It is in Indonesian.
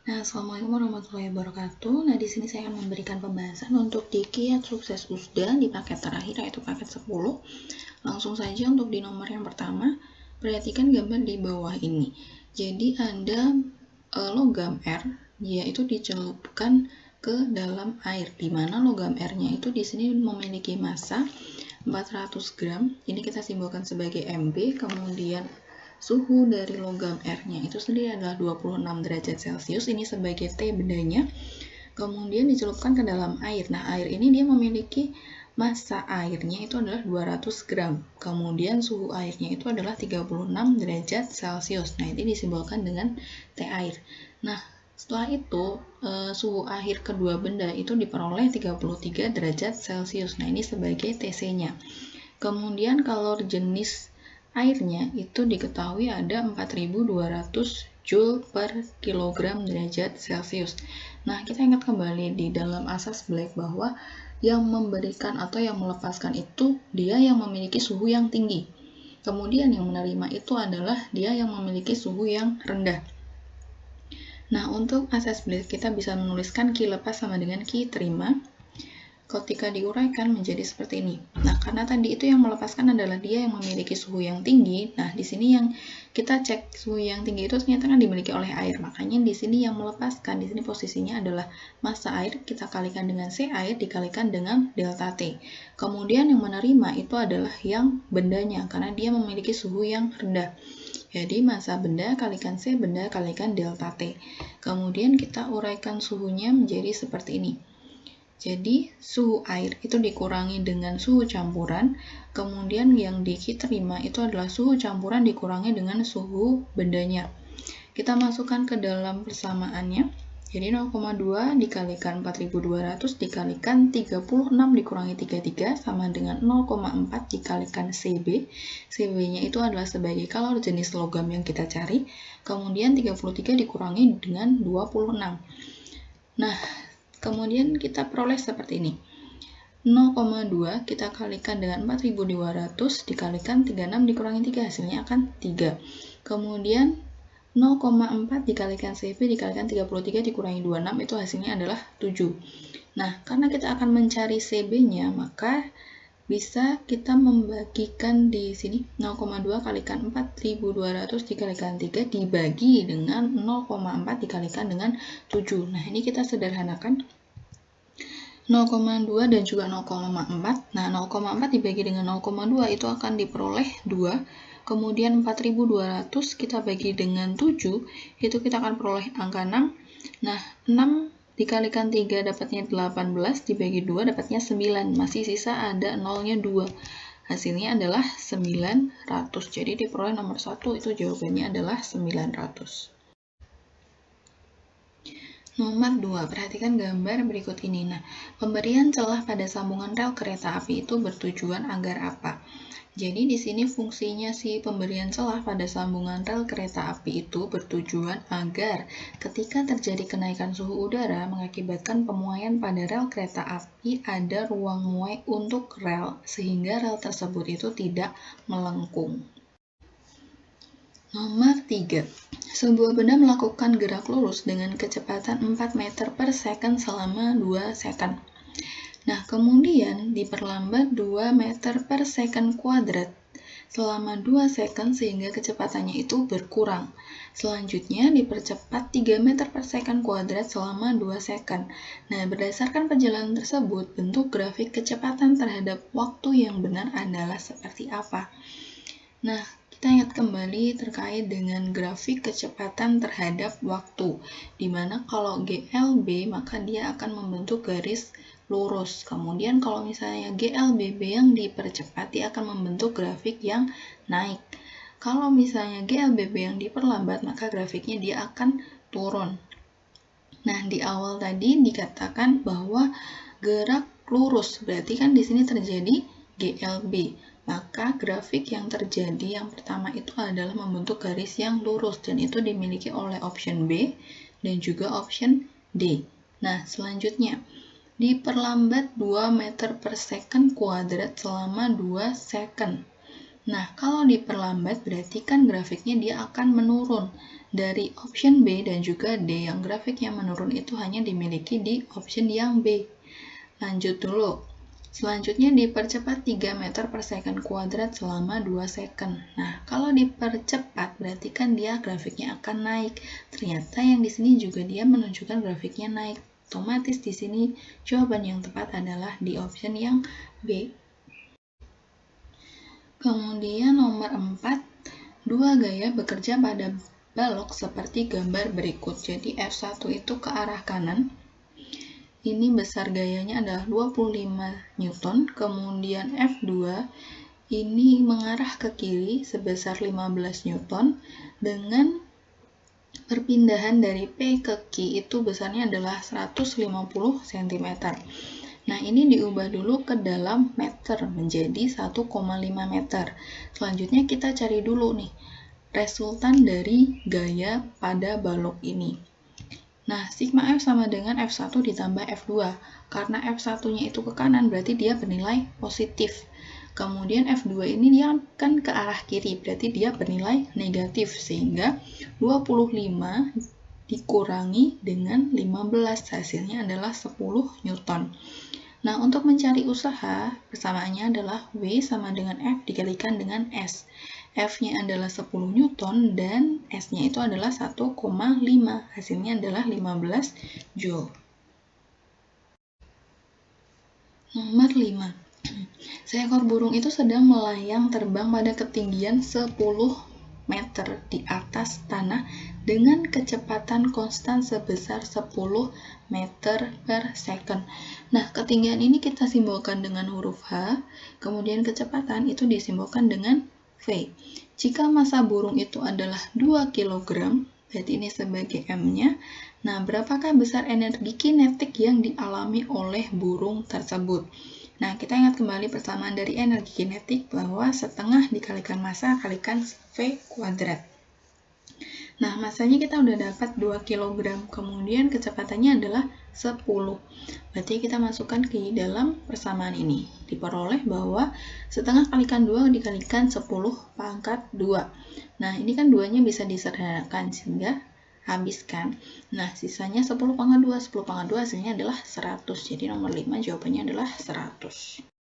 Nah, Assalamualaikum warahmatullahi wabarakatuh. Nah, di sini saya akan memberikan pembahasan untuk di Kiat Sukses USDA di paket terakhir, yaitu paket 10. Langsung saja untuk di nomor yang pertama, perhatikan gambar di bawah ini. Jadi ada logam R, dia itu dicelupkan ke dalam air, di mana logam R-nya itu di sini memiliki massa 400 gram. Ini kita simbolkan sebagai Mb, kemudian suhu dari logam R-nya itu sendiri adalah 26 derajat Celcius, ini sebagai T bendanya. Kemudian dicelupkan ke dalam air. Nah, air ini dia memiliki massa airnya itu adalah 200 gram. Kemudian suhu airnya itu adalah 36 derajat Celcius. Nah, ini disimbolkan dengan T air. Nah, setelah itu suhu akhir kedua benda itu diperoleh 33 derajat Celcius. Nah, ini sebagai TC-nya. Kemudian kalor jenis airnya itu diketahui ada 4200 Joule per kilogram derajat Celcius. Nah, kita ingat kembali di dalam asas Black bahwa yang memberikan atau yang melepaskan itu dia yang memiliki suhu yang tinggi. Kemudian yang menerima itu adalah dia yang memiliki suhu yang rendah. Nah, untuk asas Black kita bisa menuliskan Q lepas sama dengan Q terima. Ketika diuraikan menjadi seperti ini. Nah, karena tadi itu yang melepaskan adalah dia yang memiliki suhu yang tinggi. Nah, di sini yang kita cek suhu yang tinggi itu ternyata kan dimiliki oleh air. Makanya di sini yang melepaskan, di sini posisinya adalah massa air kita kalikan dengan C air dikalikan dengan delta T. Kemudian yang menerima itu adalah yang bendanya karena dia memiliki suhu yang rendah. Jadi massa benda kalikan C benda kalikan delta T. Kemudian kita uraikan suhunya menjadi seperti ini. Jadi, suhu air itu dikurangi dengan suhu campuran, kemudian yang diterima itu adalah suhu campuran dikurangi dengan suhu bendanya. Kita masukkan ke dalam persamaannya. Jadi 0,2 dikalikan 4200 dikalikan 36 dikurangi 33 sama dengan 0,4 dikalikan Cb. Cb-nya itu adalah sebagai kalor jenis logam yang kita cari. Kemudian 33 dikurangi dengan 26. Nah, kemudian kita peroleh seperti ini. 0,2 kita kalikan dengan 4200 dikalikan 36 dikurangi 3 hasilnya akan 3. Kemudian 0,4 dikalikan Cp dikalikan 33 dikurangi 26 itu hasilnya adalah 7. Nah, karena kita akan mencari Cb-nya, maka bisa kita membagikan di sini 0,2 kalikan 4200 dikalikan 3 dibagi dengan 0,4 dikalikan dengan 7. Nah, ini kita sederhanakan 0,2 dan juga 0,4. Nah, 0,4 dibagi dengan 0,2 itu akan diperoleh 2. Kemudian 4200 kita bagi dengan 7, itu kita akan peroleh angka 6. Nah, 6 dikalikan 3 dapatnya 18, dibagi 2 dapatnya 9. Masih sisa ada 0-nya 2. Hasilnya adalah 900. Jadi diperoleh nomor 1 itu jawabannya adalah 900. Nomor 2, perhatikan gambar berikut ini. Nah, pemberian celah pada sambungan rel kereta api itu bertujuan agar apa? Jadi di sini fungsinya si pemberian celah pada sambungan rel kereta api itu bertujuan agar ketika terjadi kenaikan suhu udara mengakibatkan pemuaian pada rel kereta api ada ruang muai untuk rel sehingga rel tersebut itu tidak melengkung. Nomor 3. Sebuah benda melakukan gerak lurus dengan kecepatan 4 meter per second selama 2 second. Nah, kemudian diperlambat 2 meter per second kuadrat selama 2 second sehingga kecepatannya itu berkurang. Selanjutnya dipercepat 3 meter per second kuadrat selama 2 second. Nah, berdasarkan perjalanan tersebut, bentuk grafik kecepatan terhadap waktu yang benar adalah seperti apa? Nah, kita ingat kembali terkait dengan grafik kecepatan terhadap waktu, di mana kalau GLB maka dia akan membentuk garis lurus. Kemudian kalau misalnya GLBB yang dipercepat, dia akan membentuk grafik yang naik. Kalau misalnya GLBB yang diperlambat, maka grafiknya dia akan turun. Nah, di awal tadi dikatakan bahwa gerak lurus, berarti kan di sini terjadi GLB. Maka grafik yang terjadi yang pertama itu adalah membentuk garis yang lurus dan itu dimiliki oleh option B dan juga option D. Nah, selanjutnya diperlambat 2 meter per second kuadrat selama 2 second. Nah, kalau diperlambat berarti kan grafiknya dia akan menurun. Dari option B dan juga D yang grafiknya menurun itu hanya dimiliki di option yang B. Lanjut dulu. Selanjutnya dipercepat 3 meter per second kuadrat selama 2 second. Nah, kalau dipercepat berarti kan dia grafiknya akan naik. Ternyata yang di sini juga dia menunjukkan grafiknya naik. Otomatis di sini jawaban yang tepat adalah di option yang B. Kemudian nomor 4, dua gaya bekerja pada balok seperti gambar berikut. Jadi F1 itu ke arah kanan. Ini besar gayanya adalah 25 Newton. Kemudian F2 ini mengarah ke kiri sebesar 15 Newton dengan perpindahan dari P ke Q itu besarnya adalah 150 cm. Nah, ini diubah dulu ke dalam meter menjadi 1,5 meter. Selanjutnya kita cari dulu nih resultan dari gaya pada balok ini. Nah, sigma F sama dengan F1 ditambah F2. Karena F1-nya itu ke kanan, berarti dia bernilai positif. Kemudian F2 ini dia kan ke arah kiri, berarti dia bernilai negatif. Sehingga 25 dikurangi dengan 15, hasilnya adalah 10 Newton. Nah, untuk mencari usaha, persamaannya adalah W sama dengan F dikalikan dengan S. F-nya adalah 10 Newton dan S-nya itu adalah 1,5. Hasilnya adalah 15 Joule. Nomor 5. Seekor burung itu sedang melayang terbang pada ketinggian 10 meter di atas tanah dengan kecepatan konstan sebesar 10 meter per second. Nah, ketinggian ini kita simbolkan dengan huruf H, kemudian kecepatan itu disimbolkan dengan V. Jika massa burung itu adalah 2 kg, berarti ini sebagai M-nya. Nah, berapakah besar energi kinetik yang dialami oleh burung tersebut? Nah, kita ingat kembali persamaan dari energi kinetik bahwa setengah dikalikan massa kalikan V kuadrat. Nah, massanya kita udah dapat 2 kg, kemudian kecepatannya adalah 10. Berarti kita masukkan ke dalam persamaan ini. Diperoleh bahwa setengah kalikan 2 dikalikan 10 pangkat 2. Nah, ini kan 2-nya bisa disederhanakan sehingga habiskan. Nah, sisanya 10 pangkat 2. 10 pangkat 2 hasilnya adalah 100. Jadi nomor 5 jawabannya adalah 100.